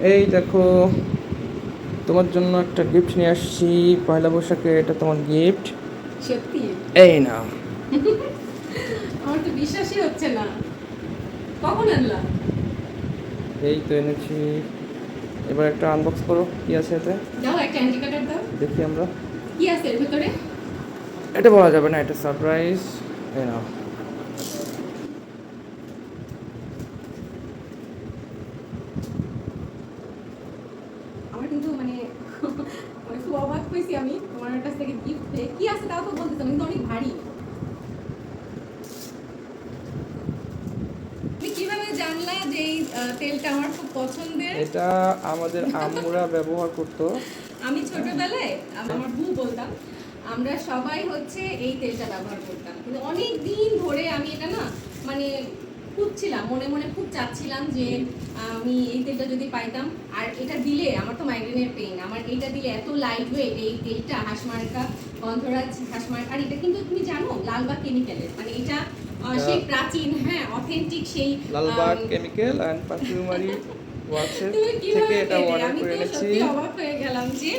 এই দেখো, তোমার জন্য একটা গিফট নিয়ে আসছি পয়লা বৈশাখে, এটা তোমার গিফট। সত্যি? এই নাও। আমার তো বিশ্বাসই হচ্ছে না। কখন আনলা? এই তো এনেছি। এবার একটা আনবক্স করো, কি আছে এতে দাও একটা অ্যান্টি কাটার দাও। দেখি আমরা। কি আছে এর ভেতরে? এটা বলা যাবে না, এটা সারপ্রাইজ। এই নাও। আমার কিন্তু মানে মানে খুব অবাক হয়েছি আমি তোমার কাছ থেকে গিফট পেয়ে। কি আছে তাও তো বলতেছো, কিন্তু অনেক ভারী। তুমি কিভাবে জানলা যে এই তেলটা আমার খুব পছন্দের? এটা আমাদের আম্মুরা ব্যবহার করতো। আমি ছোটবেলায় আমার বউ বলতাম, আমরা সবাই হচ্ছে এই তেলটা ব্যবহার করতাম, কিন্তু অনেক দিন ধরে আমি এটা না মানে খুঁজছিলাম, মনে মনে খুব চাচ্ছিলাম যে আমি এই তেলটা যদি পাইতাম। আর এটা দিলে আমার তো মাইগ্রেনের পেইন, আমার এইটা দিলে এত লাইট ওয়েট এই তেলটা, হাঁসমার্কা গন্ধরাজ হাঁসমার্কা। আর এটা কিন্তু তুমি জানো লালবাগ কেমিক্যালের, মানে এটা সেই প্রাচীন, হ্যাঁ অথেন্টিক সেই লালবাগ কেমিক্যাল অ্যান্ড পারফিউমারি ওয়ার্কসের তুমি থেকে কিভাবে এটা পেলে? অর্ডার আমি করে তো এনেছি। সত্যি অবাক হয়ে গেলাম যে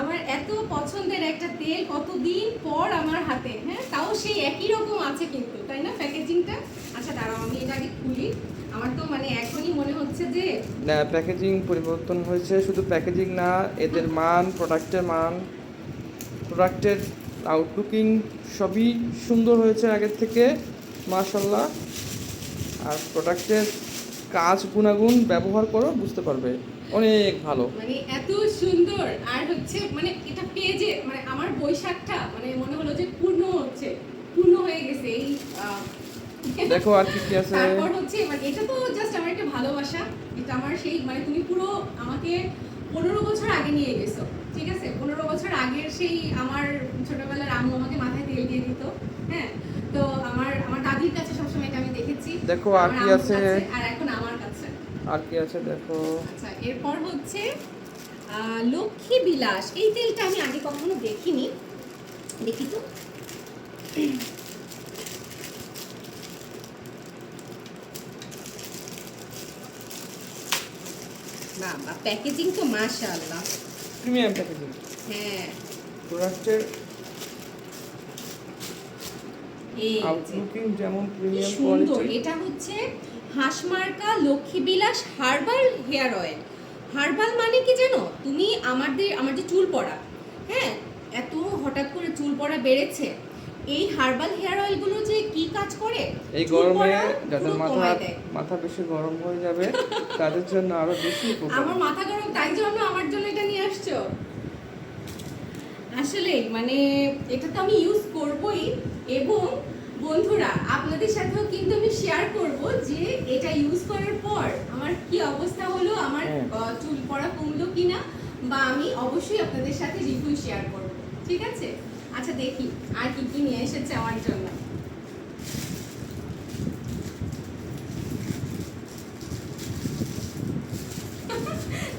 আমার এত পছন্দের একটা তেল কতদিন পর আমার হাতে, হ্যাঁ তাও সেই একই রকম আছে কিন্তু, তাই না প্যাকেজিংটা? আচ্ছা দাঁড়াও আমি এটা আগে খুলি। আমার তো মানে এখনই মনে হচ্ছে যে না, প্যাকেজিং পরিবর্তন হয়েছে, শুধু প্যাকেজিং না, এদের মান, প্রোডাক্টের মান, প্রোডাক্টের আউটলুকিং সবই সুন্দর হয়েছে আগের থেকে, মাশাল্লাহ। আর প্রোডাক্টের কাজ, গুণাগুণ ব্যবহার করো, বুঝতে পারবে, অনেক ভালো। মানে এত সুন্দর। আর হচ্ছে মানে এটা পেয়ে যে মানে আমার বৈশাখটা মানে মনে হলো যে পূর্ণ হচ্ছে, পূর্ণ হয়ে গেছে এই দেখো আর কি কি আছে। তারপর হচ্ছে মানে এটা তো জাস্ট আমার একটা ভালোবাসা। এটা আমার সেই মানে তুমি পুরো আমাকে 15 বছর আগে নিয়ে গেছো, ঠিক আছে? 15 বছর আগের সেই আমার ছোটবেলার আম্মু আমাকে মাথায় তেল দিয়ে দিত, হ্যাঁ। তো আমার আমার দাদির কাছে সবসময় এটা আমি দেখেছি, দেখো আর আমার কি আম্মুর আছে। কাছে, আর এখন আমার কাছে। আর কি আছে দেখো। আচ্ছা এরপর হচ্ছে লক্ষ্মী বিলাস। এই তেলটা আমি আগে কখনো দেখিনি, দেখি তো। বাবা প্যাকেজিং তো মাশাআল্লাহ। প্রিমিয়াম প্যাকেজিং, হ্যাঁ প্রোডাক্টের এই যে আউটলুকিং যেমন কি প্রিমিয়াম সুন্দর। কোয়ালিটি। এটা হচ্ছে হাঁসমার্কা Lakshmibilas herbal hair oil. Herbal মানে কি জানো তুমি? আমার যে চুল পড়া, হ্যাঁ এত হঠাৎ করে চুল পড়া বেড়েছে, এই হার্বাল হেয়ার অয়েলগুলো যে কি কাজ করে, এই চুল গরমে পড়া যাদের পুরো মাথা কমায় দেয়। মাথা বেশি গরম হয়ে যাবে তাদের জন্য আরো বেশি উপকারী। আমার মাথা গরম, তাই জন্য আমার জন্য এটা নিয়ে আসছো? আসলে মানে এটা তো আমি ইউজ করবই, এবং বন্ধুরা আপনাদের সাথেও কিন্তু আমি শেয়ার করব যে এটা ইউজ করার পর আমার কি অবস্থা হলো, আমার চুল পড়া কমলো কিনা, বা আমি অবশ্যই আপনাদের সাথে রিভিউ শেয়ার করব, ঠিক আছে? আচ্ছা দেখি আর কি কি নিয়ে এসেছে আমার জন্য।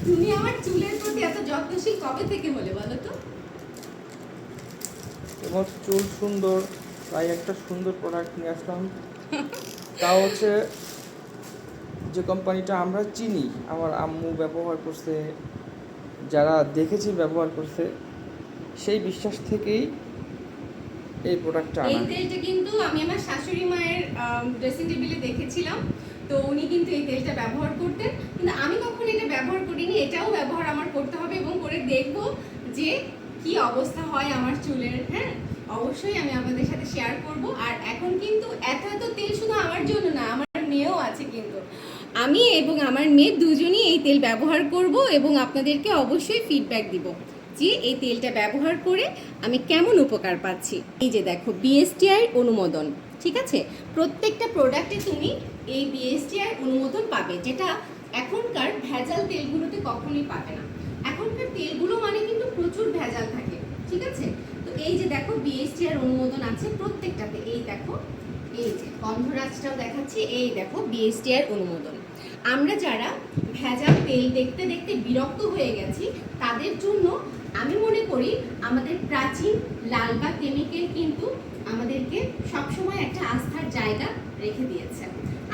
তুমি আমার চুলের প্রতি এত যত্নশীল কবে থেকে হলে বলো তো? এবং চুল সুন্দর, তাই একটা সুন্দর প্রোডাক্ট নিয়ে আসলাম। তাও হচ্ছে যে কোম্পানিটা আমরা চিনি, আমার আম্মু ব্যবহার করছে, যারা দেখেছি ব্যবহার করছে, সেই বিশ্বাস থেকেই এই প্রোডাক্টটা এই আনা। তেলটা কিন্তু আমি আমার শাশুড়ি মায়ের ড্রেসিং টেবিলে দেখেছিলাম, তো উনি কিন্তু এই তেলটা ব্যবহার করতেন, কিন্তু আমি কখনো এটা ব্যবহার করিনি। এটাও ব্যবহার আমার করতে হবে এবং করে দেখব যে কি অবস্থা হয় আমার চুলের, হ্যাঁ অবশ্যই আমি আপনাদের সাথে শেয়ার করব। আর এখন কিন্তু এত এত তেল শুধু আমার জন্য না, আমার মেয়েও আছে কিন্তু, আমি এবং আমার মেয়ে দুজনই এই তেল ব্যবহার করব এবং আপনাদেরকে অবশ্যই ফিডব্যাক দিব যে এই তেলটা ব্যবহার করে আমি কেমন উপকার পাচ্ছি। এই যে দেখো বিএসটিআই অনুমোদন, ঠিক আছে? প্রত্যেকটা প্রোডাক্টে তুমি এই বিএসটিআই অনুমোদন পাবে, যেটা এখনকার ভেজাল তেলগুলোতে কখনোই পাবে না। এখনকার তেলগুলো মানে কিন্তু প্রচুর ভেজাল থাকে, ঠিক আছে? তো এই যে দেখো বিএসটিআই অনুমোদন আছে প্রত্যেকটাতে। এই দেখো, এই যে গন্ধরাজটাও দেখাচ্ছি, এই দেখো বিএসটিআই অনুমোদন। আমরা যারা ভেজাল তেল দেখতে দেখতে বিরক্ত হয়ে গেছি তাদের জন্য আমি মনে করি আমাদের প্রাচীন লালবাগ কেমিক্যাল কিন্তু আমাদেরকে সবসময় একটা আস্থার জায়গা রেখে দিয়েছে।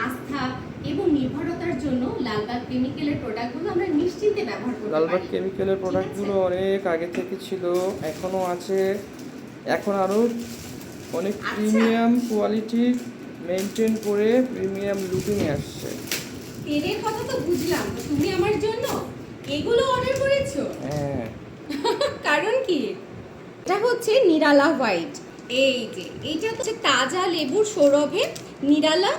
আস্থা এবং নির্ভরতার জন্য লালবাগ কেমিক্যালের প্রোডাক্টগুলো আমরা নিশ্চিন্তে ব্যবহার করতে লালবাগ পারি। কেমিক্যালের প্রোডাক্টগুলো অনেক আগে থেকে ছিল, এখনও আছে, এখন আরও অনেক আচ্ছা। প্রিমিয়াম কোয়ালিটি মেনটেন করে প্রিমিয়াম লুকিং আসছে। তেলের কথা তো বুঝলাম, তো তুমি আমার জন্য এগুলো অর্ডার করেছো? হ্যাঁ, কারণ কি? এটা হচ্ছে নিরালা হোয়াইট। এই যে এইটা হচ্ছে তাজা লেবুর সৌরভে নিরালা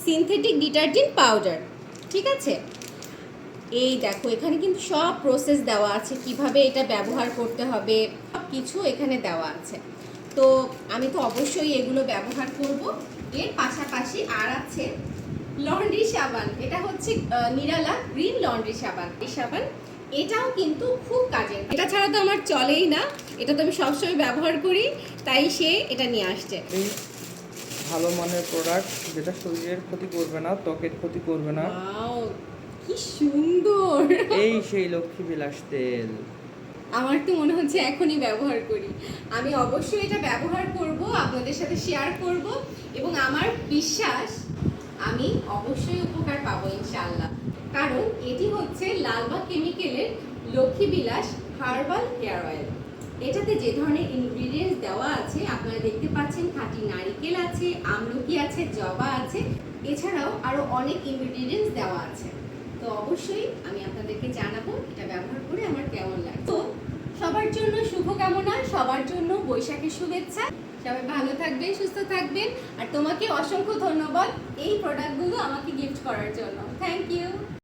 সিনথেটিক ডিটারজেন্ট পাউডার, ঠিক আছে? এই দেখো এখানে কিন্তু সব প্রসেস দেওয়া আছে, কিভাবে এটা ব্যবহার করতে হবে সব কিছু এখানে দেওয়া আছে। তো আমি তো অবশ্যই এগুলো ব্যবহার করব। এর পাশাপাশি আর আছে লন্ড্রি সাবান। এটা হচ্ছে নিরালা গ্রিন লন্ড্রি সাবান। এই সাবান এটাও কিন্তু খুব কাজের, এটা ছাড়া তো আমার চলেই না, এটা তো আমি সবসময় ব্যবহার করি, তাই সে এটা নিয়ে আসছে। এই ভালো মানের প্রোডাক্ট যেটা শরীরের ক্ষতি করবে না, ত্বকের ক্ষতি করবে না। ওয়াও, কি সুন্দর! এই সেই লক্ষ্মী বিলাস তেল। আমার তো মনে হচ্ছে এখনই ব্যবহার করি। আমি অবশ্যই এটা ব্যবহার করব, আপনাদের সাথে শেয়ার করব, এবং আমার বিশ্বাস আমি অবশ্যই উপকার পাবো ইনশাআল্লাহ। কারণ এটি হচ্ছে লালবাগ কেমিক্যালের লক্ষ্মী বিলাস হার্বাল হেয়ার অয়েল। এটাতে যে ধরনের ইনগ্রিডিয়েন্টস দেওয়া আছে আপনারা দেখতে পাচ্ছেন, খাঁটি নারকেল আছে, আমলকি আছে, জবা আছে, এছাড়াও আরো অনেক ইনগ্রিডিয়েন্টস দেওয়া আছে। তো অবশ্যই আমি আপনাদেরকে জানাবো এটা ব্যবহার করে আমার কেমন লাগে। তো সবার জন্য শুভকামনা, সবার জন্য বৈশাখের শুভেচ্ছা। সবাই ভালো থাকবেন, সুস্থ থাকবেন, আর তোমাকে অসংখ্য ধন্যবাদ এই প্রোডাক্টগুলো আমাকে গিফট করার জন্য। Thank you.